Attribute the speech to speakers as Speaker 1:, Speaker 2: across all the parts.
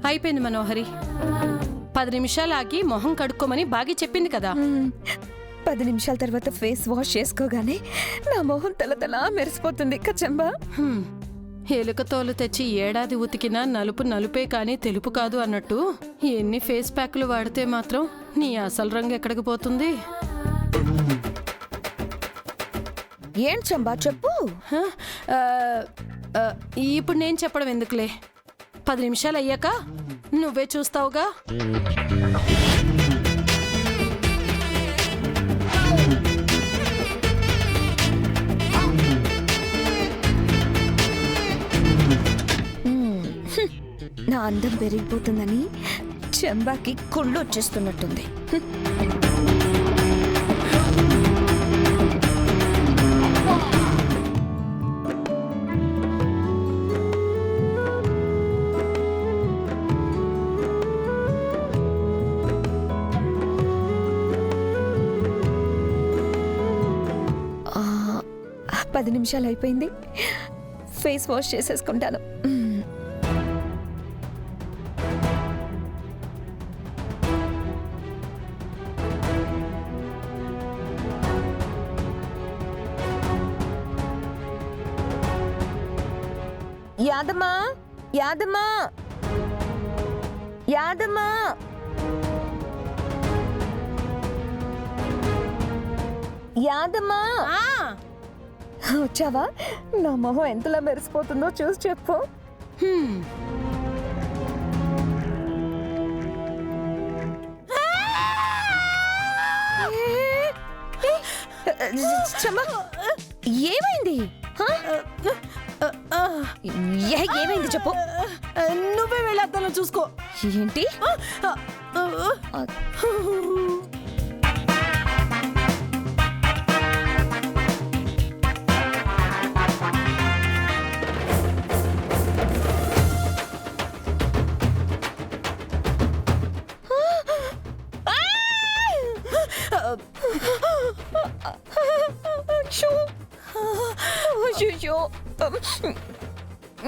Speaker 1: అయిపోయింది మనోహరి. 10 నిమిషాలు ఆగి మొహం కడుక్కోమని బాగి చెప్పింది కదా.
Speaker 2: 10 నిమిషాల తర్వాత ఫేస్ వాష్ చేసుకోగానే నా మొహం తలతలా మెరిసిపోతుంది కచ్చంబా.
Speaker 1: ఎలుక తోలు తెచ్చి ఏడాది ఉతికినా నలుపు నలుపే కానీ తెలుపు కాదు అన్నట్టు ఎన్ని ఫేస్ ప్యాక్లు వాడితే మాత్రం నీ అసలు రంగు ఎక్కడికి పోతుంది?
Speaker 2: ఏం చంబా చెప్పు.
Speaker 1: ఇప్పుడు నేను చెప్పడం ఎందుకులే, 10 నిమిషాలు అయ్యాక నువ్వే చూస్తావుగా.
Speaker 2: నా అందం పెరిగిపోతుందని చంబాకి కుళ్ళు వచ్చేస్తున్నట్టుంది. ఆ, 10 నిమిషాలు అయిపోయింది. ఫేస్ వాష్ చేసేసుకుంటాను. యాదమ్మా, యాదమ్మా, యాదమ్మా, యాదమ్మా, వచ్చావా? నా మొహం ఎంతలా మెరిసిపోతుందో చూసి చెప్పు. ఏమైంది? ఏమైంది చెప్పు.
Speaker 1: నువ్వే వెళ్ళొద్దాలో చూసుకో.
Speaker 2: ఏంటి?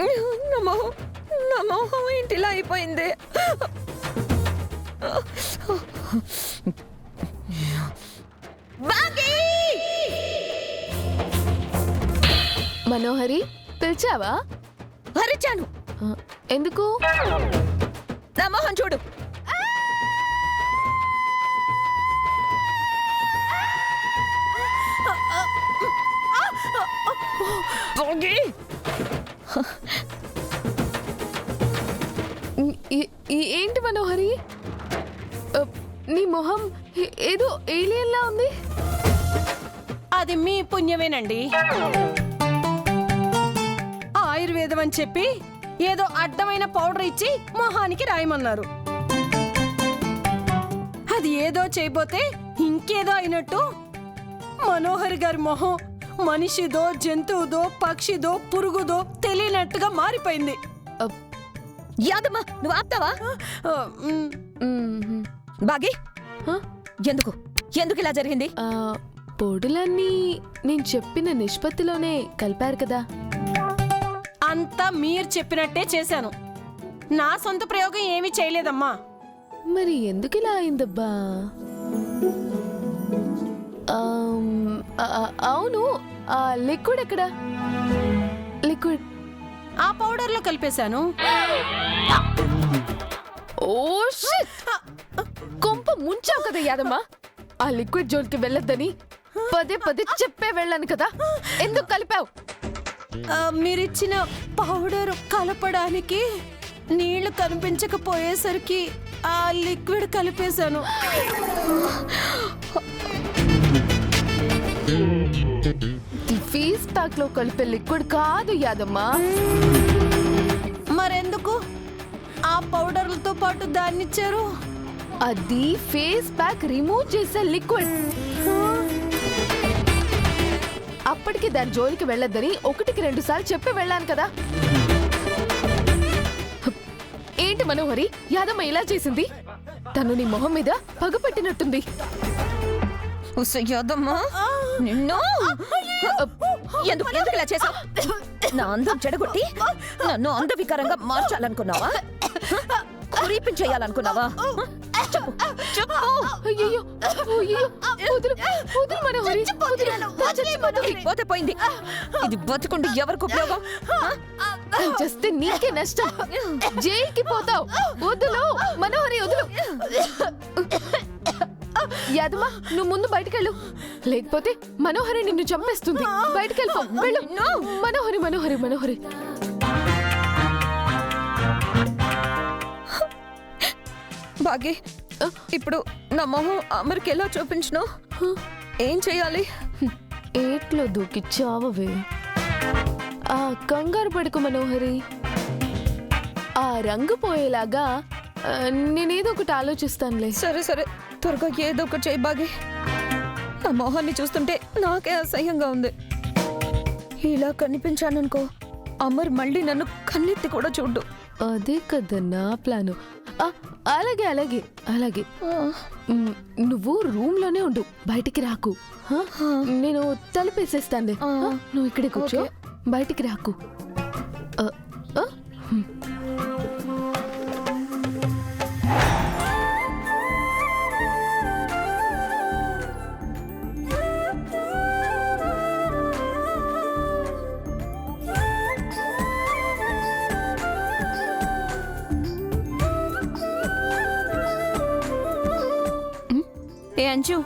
Speaker 2: అయ్యో, నా మొహం ఏంటిలా అయిపోయింది?
Speaker 3: మనోహరి, పిలిచావా?
Speaker 2: అరిచాను.
Speaker 3: ఎందుకు?
Speaker 2: నా మొహం చూడు.
Speaker 3: ఏంటి మనోహరి, నీ మొహం ఏదో ఏలియన్లా ఉంది.
Speaker 1: అది మీ పుణ్యమేనండి. ఆయుర్వేదం అని చెప్పి ఏదో అడ్డమైన పౌడర్ ఇచ్చి మొహానికి రాయమన్నారు. అది ఏదో చేయబోతే ఇంకేదో అయినట్టు మనోహరి గారి మొహం మనిషిదో జంతువుదో పక్షిదో పురుగుదో తెలియనట్టుగా మారిపోయింది.
Speaker 2: యాదమ్మా, నువ్వు ఆపుతావా? బాగి, ఎందుకు ఎందుకు ఇలా జరిగింది?
Speaker 3: పొడులన్నీ నేను చెప్పిన నిష్పత్తిలోనే కలిపారు కదా.
Speaker 1: అంతా మీరు చెప్పినట్టే చేశాను. నా సొంత ప్రయోగం ఏమీ చేయలేదమ్మా.
Speaker 3: మరి ఎందుకు ఇలా అయిందబ్బా? అవును, లిక్విడ్ ఎక్కడా? లిక్విడ్
Speaker 1: ఆ పౌడర్లో కలిపేశాను.
Speaker 3: Oh shit! కొంప ముంచావు కదా యాదమ్మా. ఆ లిక్విడ్ జోలికి వెళ్ళొద్దని పదే పదే చెప్పే వెళ్ళాను కదా, ఎందుకు కలిపావు?
Speaker 1: మీరిచ్చిన పౌడర్ కలపడానికి నీళ్లు కనిపించకపోయేసరికి ఆ లిక్విడ్ కలిపేశాను.
Speaker 3: ఫేస్ ప్యాక్ లో కలిపే లిక్విడ్ కాదు యాదమ్మా.
Speaker 1: మరెందుకు ఆ పౌడర్లతో పాటు దాన్ని ఇచ్చారు?
Speaker 3: అది ఫేస్ ప్యాక్ రిమూవ్ చేసే లిక్విడ్. అప్పటికి దాని జోలికి వెళ్ళొద్దని 1కి 2 సార్లు చెప్పి వెళ్ళాను కదా. ఏంటి మనోహరి, యాదమ్మ ఇలా చేసింది? తను నీ మొహం మీద పగపట్టినట్టుంది.
Speaker 2: యాదమ్మా, నిన్ను ఎందుకు ఇలా చేసావు? నా అందం చెడగొట్టి నన్ను అందవికారంగా మార్చాలనుకున్నావా? ఉరిపించేయాలనుకున్నావా? చెప్పు చెప్పు.
Speaker 3: అయ్యయ్యో, అయ్యయ్యో, వదులు, వదులు మనోహరి, వదులు.
Speaker 2: చచ్చిపోతుంది. పోతే పోయింది. ఇది బతుకుండి ఎవరికి ఉపయోగం?
Speaker 3: చేస్తే నీకే నష్టం. జైలుకి పోతావు. వదులు మనోహరి, వదులు. యాదమ్మ, నువ్వు ముందు బయటకెళ్ళు, లేకపోతే మనోహరి నిన్ను చంపేస్తుంది. బయటకెళ్ళిపో, వెళ్ళు. మనోహరి, మనోహరి, మనోహరి.
Speaker 2: బాగి, ఇప్పుడు నా మొహం అమర్కి ఎలా చూపించను? ఏం చెయ్యాలి?
Speaker 3: ఏట్లో దూకి చావవే. ఆ కంగారు పడుకు మనోహరి. ఆ రంగు పోయేలాగా నేనేదో ఒకటి ఆలోచిస్తానులే.
Speaker 2: సరే సరే, త్వరగా ఏదో ఒకటి చెయ్యి బాగి. నా మొహాన్ని చూస్తుంటే నాకే అసహ్యంగా ఉంది. ఇలా కనిపించాననుకో, అమర్ మళ్ళీ నన్ను కన్నెత్తి కూడా చూడ్డు.
Speaker 3: అదే కదా నా ప్లాను. అలాగే అలాగే అలాగే. నువ్వు రూమ్ లోనే ఉండు, బయటికి రాకు. నేను తలుపేసేస్తానులే. నువ్వు ఇక్కడే కూర్చో, బయటికి రాకు.
Speaker 4: ఏ అంజు,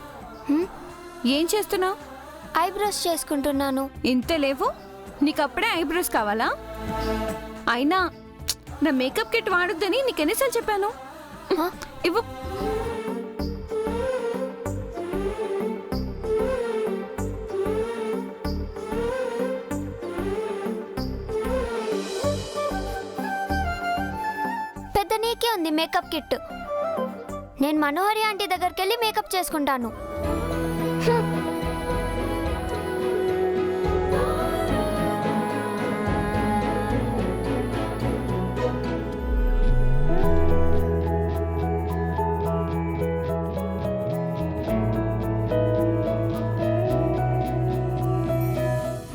Speaker 4: ఏం చేస్తున్నావు?
Speaker 5: ఐబ్రోస్ చేసుకుంటున్నాను.
Speaker 4: ఇంతే లేవు, నీకు అప్పుడే ఐబ్రోస్ కావాలా? అయినా నా మేకప్ కిట్ వాడొద్దని నీకెన్నిసార్లు చెప్పాను? ఇవ్వు.
Speaker 5: పెద్ద నీకే ఉంది మేకప్ కిట్. నేను మనోహరి ఆంటీ దగ్గరికి వెళ్ళి మేకప్ చేసుకుంటాను.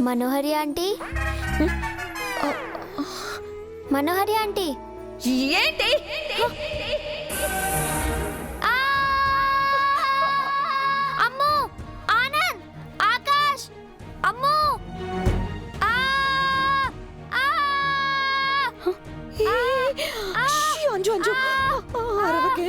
Speaker 5: మనోహరి ఆంటీ, మనోహరి ఆంటీ.
Speaker 2: ఏంటి?
Speaker 5: అమ్మో, ఆనంద్, ఆకాష్, అమ్మో.
Speaker 2: అంజు అంజు, అరవకే.